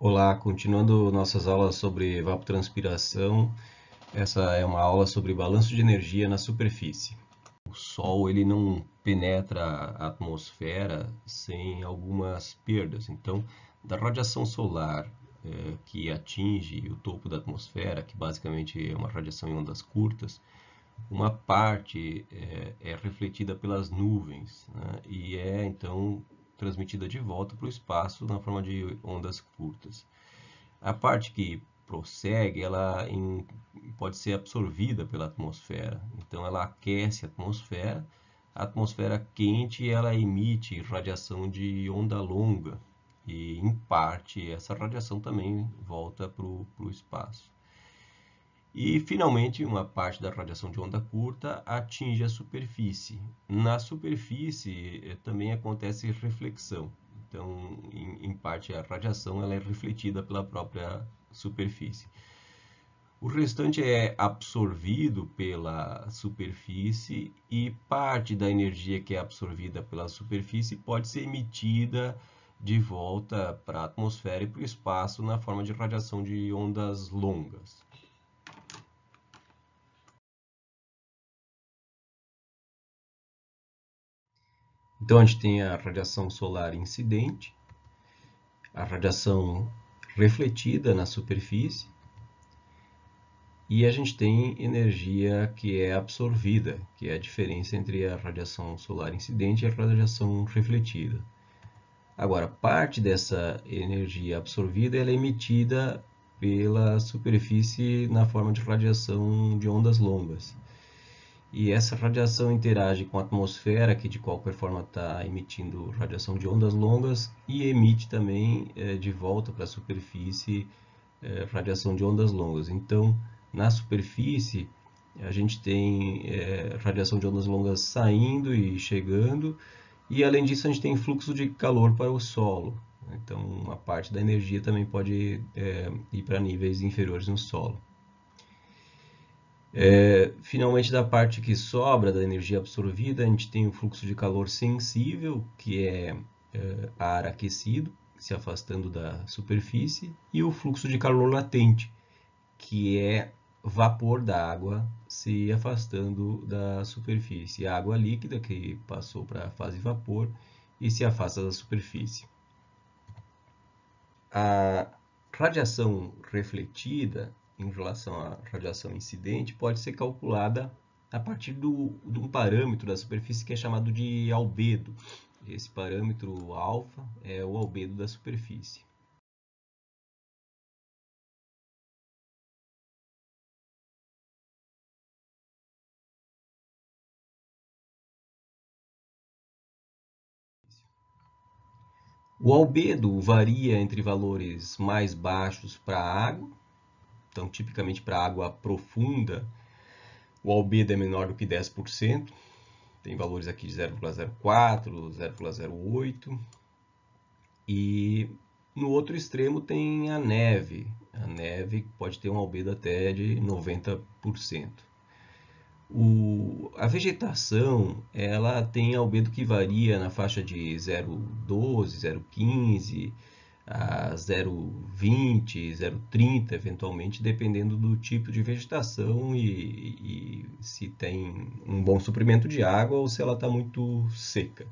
Olá, continuando nossas aulas sobre evapotranspiração, essa é uma aula sobre balanço de energia na superfície. O Sol ele não penetra a atmosfera sem algumas perdas. Então, da radiação solar que atinge o topo da atmosfera, que basicamente é uma radiação em ondas curtas, uma parte é refletida pelas nuvens, né? E é então transmitida de volta para o espaço na forma de ondas curtas. A parte que prossegue, pode ser absorvida pela atmosfera. Então, ela aquece a atmosfera quente ela emite radiação de onda longa. E, em parte, essa radiação também volta para o espaço. E, finalmente, uma parte da radiação de onda curta atinge a superfície. Na superfície também acontece reflexão. Então, em parte, a radiação ela é refletida pela própria superfície. O restante é absorvido pela superfície e parte da energia que é absorvida pela superfície pode ser emitida de volta para a atmosfera e para o espaço na forma de radiação de ondas longas. Então, a gente tem a radiação solar incidente, a radiação refletida na superfície, e a gente tem energia que é absorvida, que é a diferença entre a radiação solar incidente e a radiação refletida. Agora, parte dessa energia absorvida ela é emitida pela superfície na forma de radiação de ondas longas. E essa radiação interage com a atmosfera, que de qualquer forma está emitindo radiação de ondas longas, e emite também de volta para a superfície radiação de ondas longas. Então, na superfície, a gente tem radiação de ondas longas saindo e chegando, e além disso, a gente tem fluxo de calor para o solo. Então, uma parte da energia também pode ir para níveis inferiores no solo. Finalmente, da parte que sobra da energia absorvida, a gente tem o fluxo de calor sensível, que é ar aquecido se afastando da superfície, e o fluxo de calor latente, que é vapor da água se afastando da superfície. A água líquida que passou para a fase vapor e se afasta da superfície. A radiação refletida em relação à radiação incidente pode ser calculada a partir de um parâmetro da superfície que é chamado de albedo. Esse parâmetro alfa é o albedo da superfície. O albedo varia entre valores mais baixos para a água, então tipicamente para água profunda, o albedo é menor do que 10%, tem valores aqui de 0,04, 0,08, e no outro extremo tem a neve pode ter um albedo até de 90%. A vegetação ela tem albedo que varia na faixa de 0,12, 0,15 a 0,20, 0,30 eventualmente, dependendo do tipo de vegetação e se tem um bom suprimento de água ou se ela está muito seca.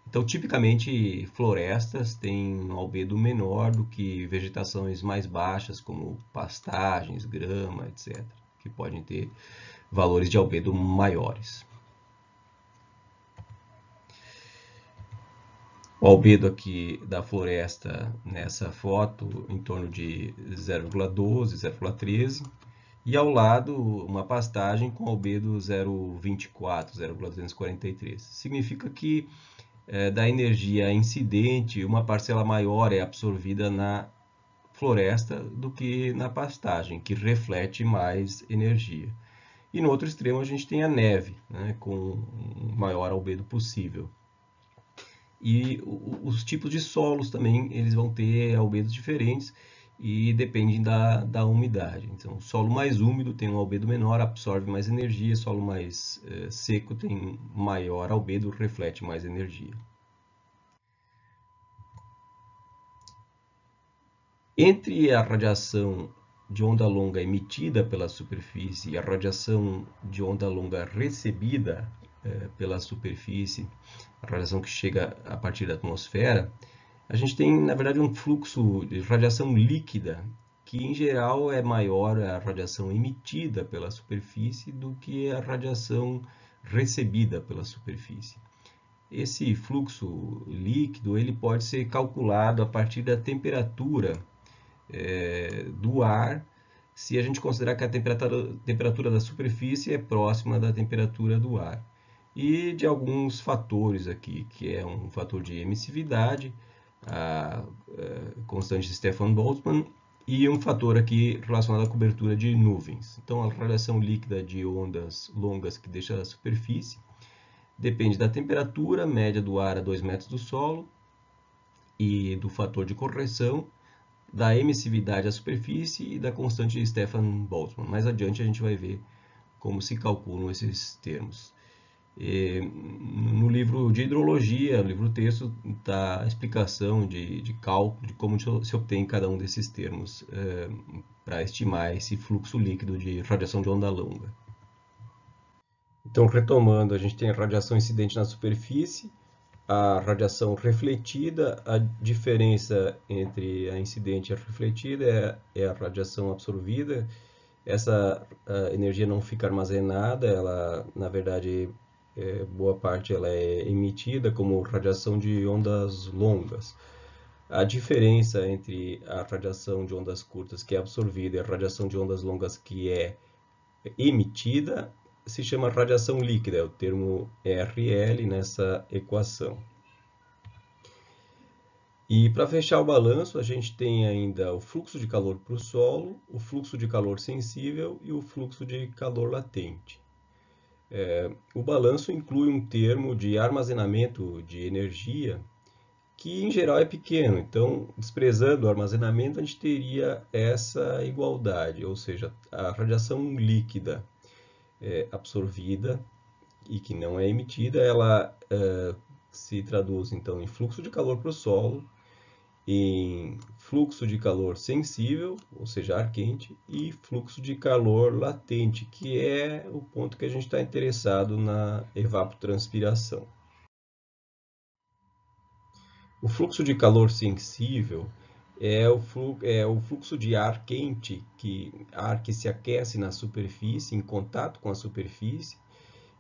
Então, tipicamente, florestas têm um albedo menor do que vegetações mais baixas, como pastagens, grama, etc., que podem ter valores de albedo maiores. O albedo aqui da floresta nessa foto em torno de 0,12, 0,13 e ao lado uma pastagem com albedo 0,24, 0,243. Significa que da energia incidente, uma parcela maior é absorvida na floresta do que na pastagem, que reflete mais energia. E no outro extremo a gente tem a neve, né, com o maior albedo possível. E os tipos de solos também eles vão ter albedos diferentes e dependem da umidade. Então, o solo mais úmido tem um albedo menor, absorve mais energia, solo mais seco tem maior albedo, reflete mais energia. Entre a radiação de onda longa emitida pela superfície e a radiação de onda longa recebida pela superfície, a radiação que chega a partir da atmosfera, a gente tem, na verdade, um fluxo de radiação líquida, que em geral é maior a radiação emitida pela superfície do que a radiação recebida pela superfície. Esse fluxo líquido ele pode ser calculado a partir da temperatura do ar, se a gente considerar que a temperatura da superfície é próxima da temperatura do ar. E de alguns fatores aqui, que é um fator de emissividade, a constante de Stefan Boltzmann, e um fator aqui relacionado à cobertura de nuvens. Então, a radiação líquida de ondas longas que deixa a superfície depende da temperatura média do ar a 2 metros do solo e do fator de correção, da emissividade à superfície e da constante de Stefan Boltzmann. Mais adiante a gente vai ver como se calculam esses termos. No livro de hidrologia, no livro texto, está a explicação de cálculo de como se obtém cada um desses termos para estimar esse fluxo líquido de radiação de onda longa. Então, retomando, a gente tem a radiação incidente na superfície, a radiação refletida. A diferença entre a incidente e a refletida é a radiação absorvida. Essa energia não fica armazenada, ela, na verdade, boa parte ela é emitida como radiação de ondas longas. A diferença entre a radiação de ondas curtas, que é absorvida, e a radiação de ondas longas, que é emitida, se chama radiação líquida, é o termo RL nessa equação. E para fechar o balanço, a gente tem ainda o fluxo de calor para o solo, o fluxo de calor sensível e o fluxo de calor latente. O balanço inclui um termo de armazenamento de energia que em geral é pequeno, então desprezando o armazenamento a gente teria essa igualdade, ou seja, a radiação líquida absorvida e que não é emitida, ela se traduz então em fluxo de calor para o solo, em fluxo de calor sensível, ou seja, ar quente, e fluxo de calor latente, que é o ponto que a gente está interessado na evapotranspiração. O fluxo de calor sensível é o fluxo de ar quente, ar que se aquece na superfície, em contato com a superfície.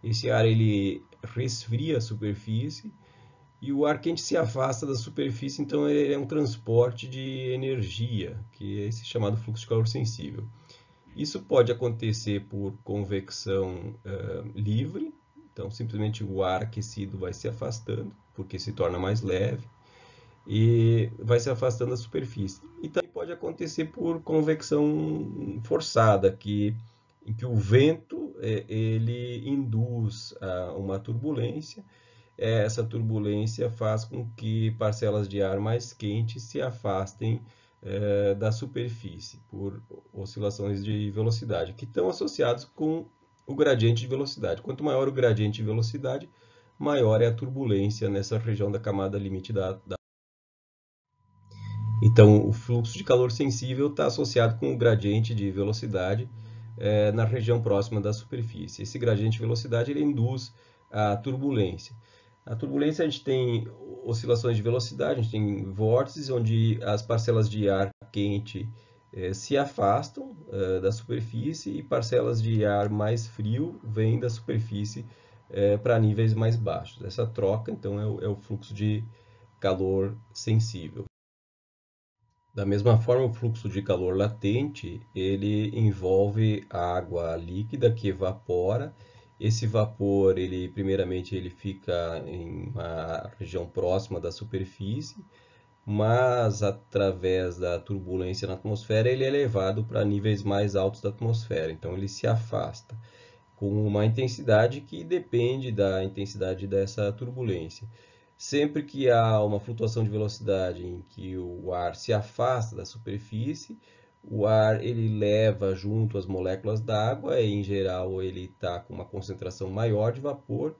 Esse ar ele resfria a superfície e o ar quente se afasta da superfície, então ele é um transporte de energia, que é esse chamado fluxo de calor sensível. Isso pode acontecer por convecção livre, então simplesmente o ar aquecido vai se afastando, porque se torna mais leve, e vai se afastando da superfície. E também pode acontecer por convecção forçada, em que o vento ele induz uma turbulência. Essa turbulência faz com que parcelas de ar mais quentes se afastem da superfície por oscilações de velocidade, que estão associados com o gradiente de velocidade. Quanto maior o gradiente de velocidade, maior é a turbulência nessa região da camada limite da. Então, o fluxo de calor sensível está associado com o gradiente de velocidade na região próxima da superfície. Esse gradiente de velocidade ele induz a turbulência. A turbulência, a gente tem oscilações de velocidade, a gente tem vórtices onde as parcelas de ar quente se afastam da superfície e parcelas de ar mais frio vêm da superfície para níveis mais baixos. Essa troca, então, é o fluxo de calor sensível. Da mesma forma, o fluxo de calor latente, ele envolve água líquida que evapora. Esse vapor, primeiramente, ele fica em uma região próxima da superfície, mas através da turbulência na atmosfera, ele é levado para níveis mais altos da atmosfera. Então, ele se afasta com uma intensidade que depende da intensidade dessa turbulência. Sempre que há uma flutuação de velocidade em que o ar se afasta da superfície, o ar ele leva junto as moléculas d'água e, em geral, ele está com uma concentração maior de vapor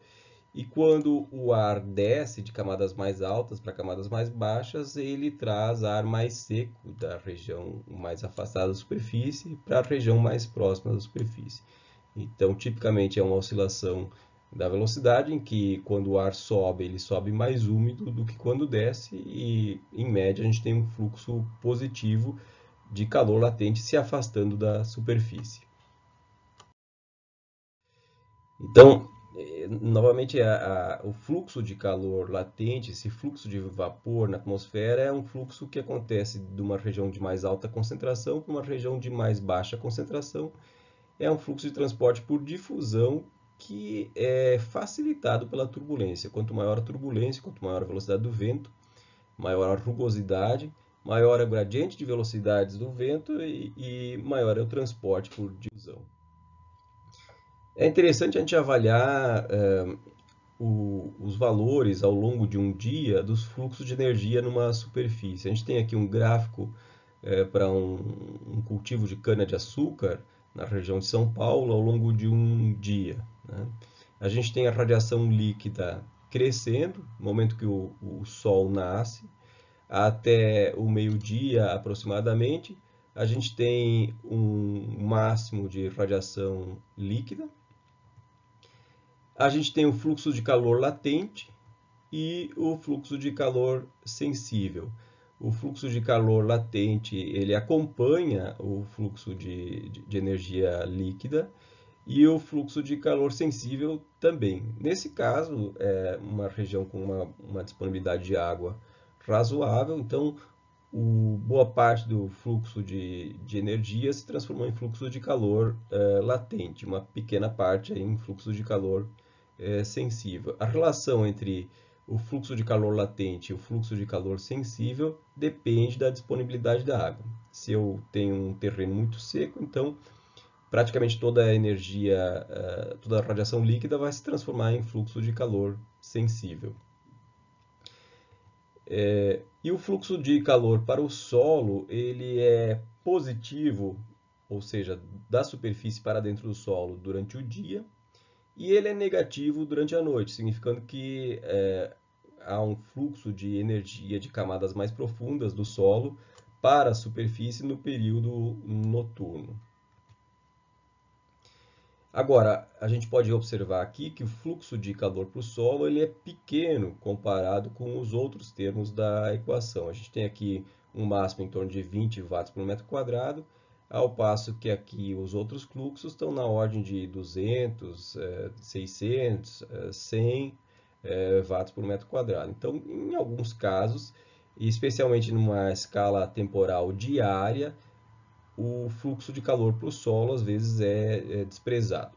E quando o ar desce de camadas mais altas para camadas mais baixas, ele traz ar mais seco da região mais afastada da superfície para a região mais próxima da superfície. Então, tipicamente é uma oscilação da velocidade em que quando o ar sobe, ele sobe mais úmido do que quando desce e, em média, a gente tem um fluxo positivo de calor latente se afastando da superfície. Então, novamente, o fluxo de calor latente, esse fluxo de vapor na atmosfera é um fluxo que acontece de uma região de mais alta concentração para uma região de mais baixa concentração. É um fluxo de transporte por difusão que é facilitado pela turbulência. Quanto maior a turbulência, quanto maior a velocidade do vento, maior a rugosidade, maior é o gradiente de velocidades do vento e maior é o transporte por difusão. É interessante a gente avaliar os valores ao longo de um dia dos fluxos de energia numa superfície. A gente tem aqui um gráfico para um cultivo de cana-de-açúcar na região de São Paulo ao longo de um dia, né? A gente tem a radiação líquida crescendo, no momento que o Sol nasce, até o meio-dia aproximadamente, a gente tem um máximo de radiação líquida. A gente tem o fluxo de calor latente e o fluxo de calor sensível. O fluxo de calor latente, ele acompanha o fluxo de energia líquida e o fluxo de calor sensível também. Nesse caso, é uma região com uma disponibilidade de água razoável, então boa parte do fluxo de energia se transformou em fluxo de calor latente, uma pequena parte em fluxo de calor sensível. A relação entre o fluxo de calor latente e o fluxo de calor sensível depende da disponibilidade da água. Se eu tenho um terreno muito seco, então praticamente toda a energia, toda a radiação líquida vai se transformar em fluxo de calor sensível. E o fluxo de calor para o solo, ele é positivo, ou seja, da superfície para dentro do solo durante o dia, e ele é negativo durante a noite, significando que há um fluxo de energia de camadas mais profundas do solo para a superfície no período noturno. Agora, a gente pode observar aqui que o fluxo de calor para o solo ele é pequeno comparado com os outros termos da equação. A gente tem aqui um máximo em torno de 20 watts por metro quadrado, ao passo que aqui os outros fluxos estão na ordem de 200, 600, 100 watts por metro quadrado. Então, em alguns casos, especialmente numa escala temporal diária, o fluxo de calor para o solo às vezes é desprezado.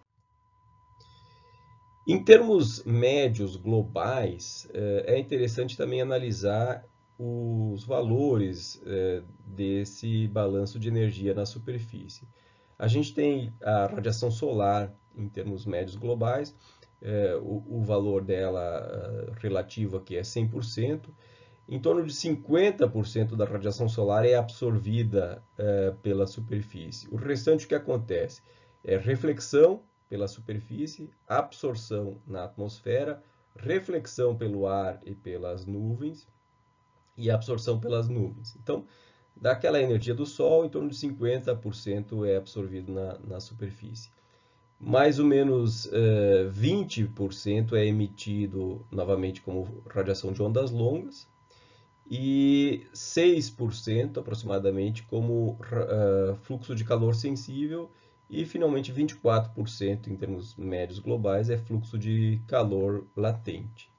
Em termos médios globais, é interessante também analisar os valores desse balanço de energia na superfície. A gente tem a radiação solar em termos médios globais, o valor dela relativo aqui é 100%. Em torno de 50% da radiação solar é absorvida pela superfície. O restante, o que acontece? É reflexão pela superfície, absorção na atmosfera, reflexão pelo ar e pelas nuvens e absorção pelas nuvens. Então, daquela energia do Sol, em torno de 50% é absorvido na superfície. Mais ou menos 20% é emitido novamente como radiação de ondas longas, e 6% aproximadamente como fluxo de calor sensível e finalmente 24% em termos médios globais é fluxo de calor latente.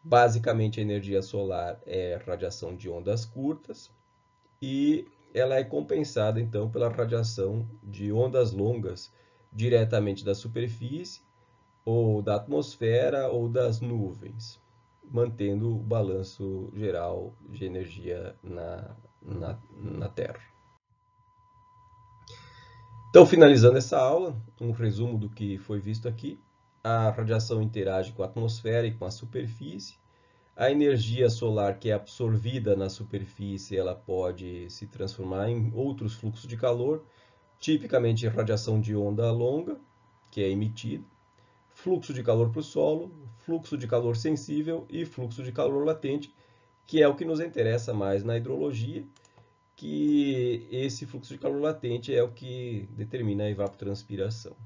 Basicamente a energia solar é radiação de ondas curtas e ela é compensada então pela radiação de ondas longas diretamente da superfície ou da atmosfera ou das nuvens, mantendo o balanço geral de energia na Terra. Então, finalizando essa aula, um resumo do que foi visto aqui. A radiação interage com a atmosfera e com a superfície. A energia solar que é absorvida na superfície, ela pode se transformar em outros fluxos de calor, tipicamente radiação de onda longa, que é emitida. Fluxo de calor para o solo, fluxo de calor sensível e fluxo de calor latente, que é o que nos interessa mais na hidrologia, que esse fluxo de calor latente é o que determina a evapotranspiração.